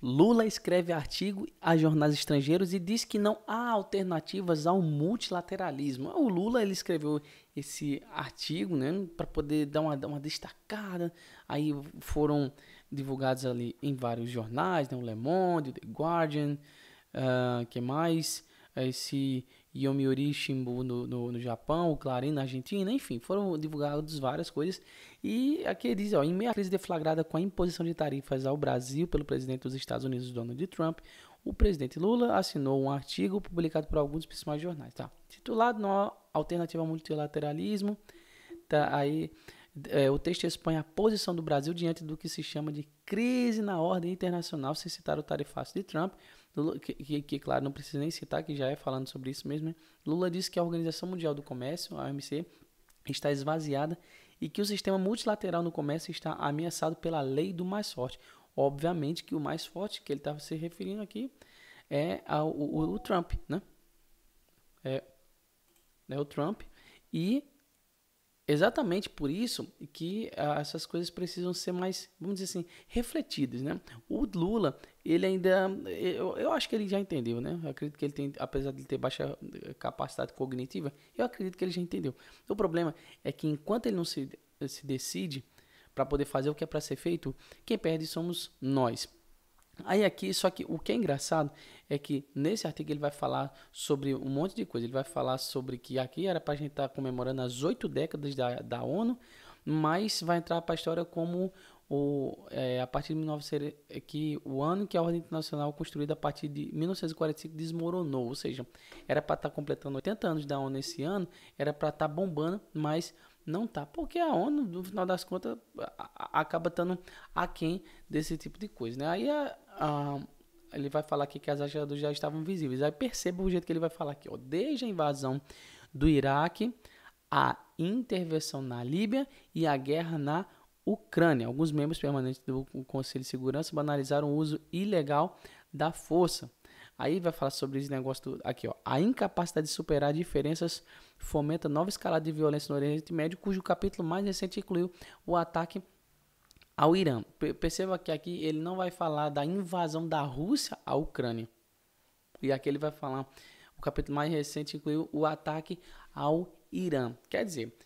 Lula escreve artigo a jornais estrangeiros e diz que não há alternativas ao multilateralismo. O Lula ele escreveu esse artigo, né, para poder dar uma destacada. Aí foram divulgados ali em vários jornais, né, o Le Monde, o The Guardian, que mais? Esse Yomiuri Shimbun no Japão, o Clarim na Argentina, enfim, foram divulgadas várias coisas. E aqui diz, ó, em meio à crise deflagrada com a imposição de tarifas ao Brasil pelo presidente dos Estados Unidos, Donald Trump, o presidente Lula assinou um artigo publicado por alguns dos principais jornais, tá? Titulado "Não há alternativa ao multilateralismo", tá aí. O texto expõe a posição do Brasil diante do que se chama de crise na ordem internacional, sem citar o tarifaço de Trump, claro, não precisa nem citar, que já é falando sobre isso mesmo, né? Lula disse que a Organização Mundial do Comércio, a OMC, está esvaziada e que o sistema multilateral no comércio está ameaçado pela lei do mais forte. Obviamente que o mais forte que ele estava se referindo aqui é o Trump, né? É o Trump. E exatamente por isso que essas coisas precisam ser mais, vamos dizer assim, refletidas, né? O Lula, ele ainda, eu acho que ele já entendeu, né? Eu acredito que ele tem, apesar de ele ter baixa capacidade cognitiva, eu acredito que ele já entendeu. O problema é que enquanto ele não se decide para poder fazer o que é para ser feito, quem perde somos nós. Aí aqui, só que o que é engraçado é que nesse artigo ele vai falar sobre um monte de coisa. Ele vai falar sobre que aqui era para a gente estar comemorando as 8 décadas da ONU, mas vai entrar para a história como a partir de 1900, que o ano que a ordem internacional construída a partir de 1945 desmoronou. Ou seja, era para estar completando 80 anos da ONU esse ano, era para estar bombando, mas não tá, porque a ONU, no final das contas, acaba estando aquém desse tipo de coisa, né? Aí ele vai falar aqui que as achaduras já estavam visíveis. Aí perceba o jeito que ele vai falar aqui, ó. Desde a invasão do Iraque, a intervenção na Líbia e a guerra na Ucrânia. Alguns membros permanentes do Conselho de Segurança banalizaram o uso ilegal da força. Aí vai falar sobre esse negócio aqui, ó. A incapacidade de superar diferenças fomenta nova escalada de violência no Oriente Médio, cujo capítulo mais recente incluiu o ataque ao Irã. Perceba que aqui ele não vai falar da invasão da Rússia à Ucrânia. E aqui ele vai falar, o capítulo mais recente incluiu o ataque ao Irã. Quer dizer,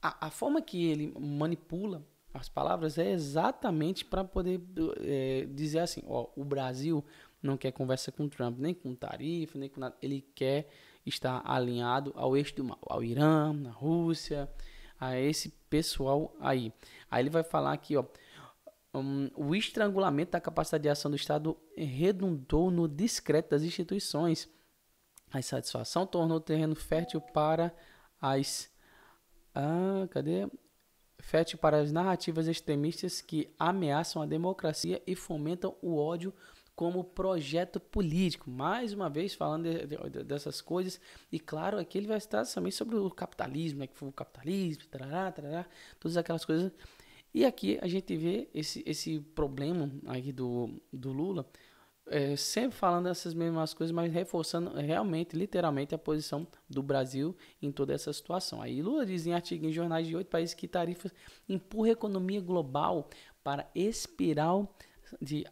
a forma que ele manipula as palavras é exatamente para poder dizer assim, ó, o Brasil não quer conversa com Trump, nem com tarifa, nem com nada. Ele quer estar alinhado ao eixo do mal, ao Irã, à Rússia, a esse pessoal aí. Aí ele vai falar aqui, ó, o estrangulamento da capacidade de ação do Estado redundou no discreto das instituições. A insatisfação tornou o terreno fértil para as fértil para as narrativas extremistas que ameaçam a democracia e fomentam o ódio como projeto político. Mais uma vez falando dessas coisas. E claro, aqui ele vai estar também sobre o capitalismo, né? Que foi o capitalismo, todas aquelas coisas. E aqui a gente vê esse problema aí do Lula, sempre falando essas mesmas coisas, mas reforçando realmente, literalmente, a posição do Brasil em toda essa situação. Aí Lula diz em artigo em jornais de 8 países que tarifas empurram a economia global para espiral de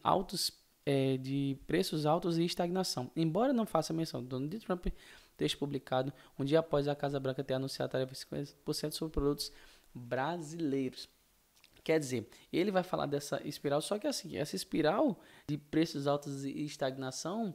de preços altos e estagnação. Embora não faça menção do Donald Trump, texto publicado um dia após a Casa Branca ter anunciado a tarifa de 50% sobre produtos brasileiros. Quer dizer, ele vai falar dessa espiral, só que assim, essa espiral de preços altos e estagnação,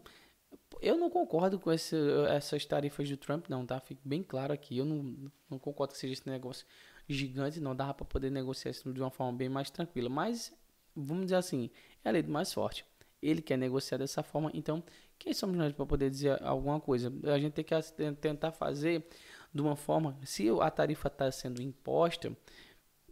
eu não concordo com essas tarifas do Trump, não, tá? Fique bem claro aqui, eu não concordo que seja esse negócio gigante, não dá para poder negociar isso de uma forma bem mais tranquila, mas vamos dizer assim, é a lei do mais forte. Ele quer negociar dessa forma, então quem somos nós para poder dizer alguma coisa? A gente tem que tentar fazer de uma forma, se a tarifa está sendo imposta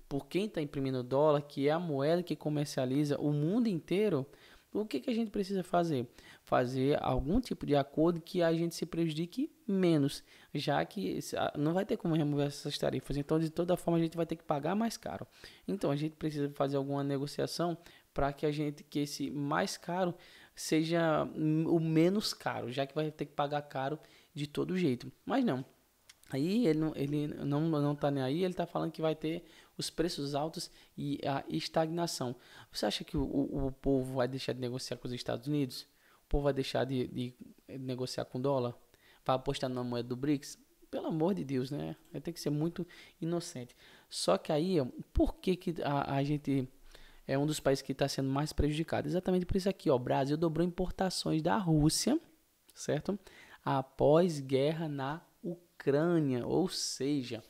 por quem está imprimindo dólar, que é a moeda que comercializa o mundo inteiro, o que a gente precisa fazer? Fazer algum tipo de acordo que a gente se prejudique menos, já que não vai ter como remover essas tarifas, então de toda forma a gente vai ter que pagar mais caro. Então a gente precisa fazer alguma negociação para que esse mais caro seja o menos caro, já que vai ter que pagar caro de todo jeito. Mas não. Aí ele não tá nem aí, ele tá falando que vai ter os preços altos e a estagnação. Você acha que o povo vai deixar de negociar com os Estados Unidos? O povo vai deixar de negociar com dólar? Vai apostar na moeda do BRICS? Pelo amor de Deus, né? Tem que ser muito inocente. Só que aí, ó, por que, que a gente é um dos países que está sendo mais prejudicado? Exatamente por isso aqui, ó. O Brasil dobrou importações da Rússia, certo? Após guerra na Ucrânia. Ou seja,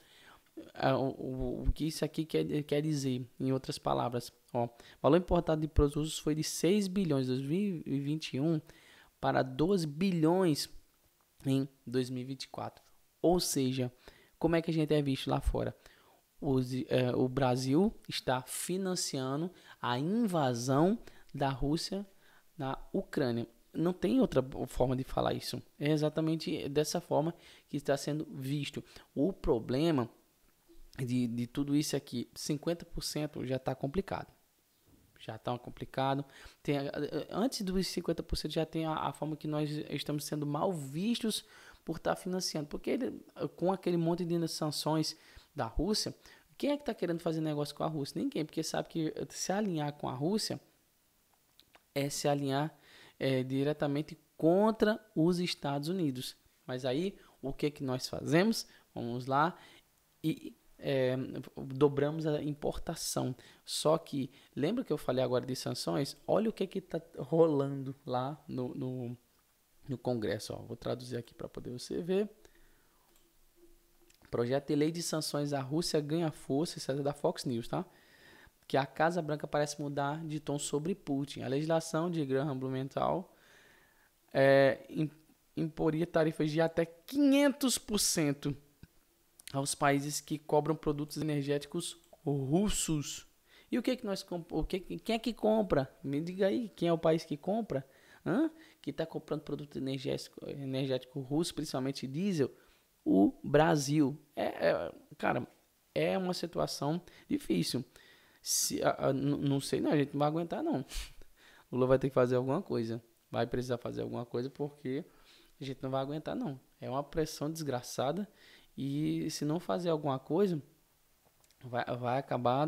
o que isso aqui quer dizer, em outras palavras, ó, o valor importado de produtos foi de 6 bilhões em 2021 para 12 bilhões em 2024. Ou seja, como é que a gente é visto lá fora? O Brasil está financiando a invasão da Rússia na Ucrânia. Não tem outra forma de falar isso. É exatamente dessa forma que está sendo visto. O problema de tudo isso aqui, 50% já está complicado. Já está complicado. Antes dos 50% já tem a forma que nós estamos sendo mal vistos por estar financiando. Porque com aquele monte de sanções da Rússia, quem é que está querendo fazer negócio com a Rússia? Ninguém, porque sabe que se alinhar com a Rússia é se alinhar diretamente contra os Estados Unidos. Mas aí, o que nós fazemos? Vamos lá e dobramos a importação. Só que, lembra que eu falei agora de sanções? Olha o que está rolando lá no Congresso. Ó. Vou traduzir aqui para poder você ver. Projeto de lei de sanções à Rússia ganha força, isso é da Fox News, tá? Que a Casa Branca parece mudar de tom sobre Putin. A legislação de Graham Blumenthal imporia tarifas de até 500% aos países que cobram produtos energéticos russos. E o que nós quem é que compra? Me diga aí, quem é o país que compra? Que está comprando produto energético russo, principalmente diesel? O Brasil. Cara, é uma situação difícil. Não sei, não, a gente não vai aguentar, não. O Lula vai ter que fazer alguma coisa. Vai precisar fazer alguma coisa porque a gente não vai aguentar, não. É uma pressão desgraçada. E se não fazer alguma coisa, vai acabar,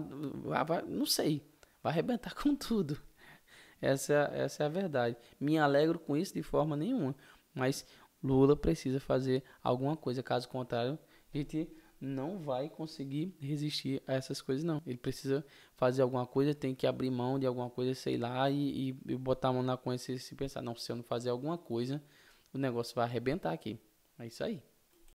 não sei, vai arrebentar com tudo. Essa é a verdade. Me alegro com isso de forma nenhuma, mas Lula precisa fazer alguma coisa, caso contrário, a gente não vai conseguir resistir a essas coisas, não. Ele precisa fazer alguma coisa, tem que abrir mão de alguma coisa, sei lá, e botar a mão na consciência e pensar, não, se eu não fazer alguma coisa, o negócio vai arrebentar aqui. É isso aí.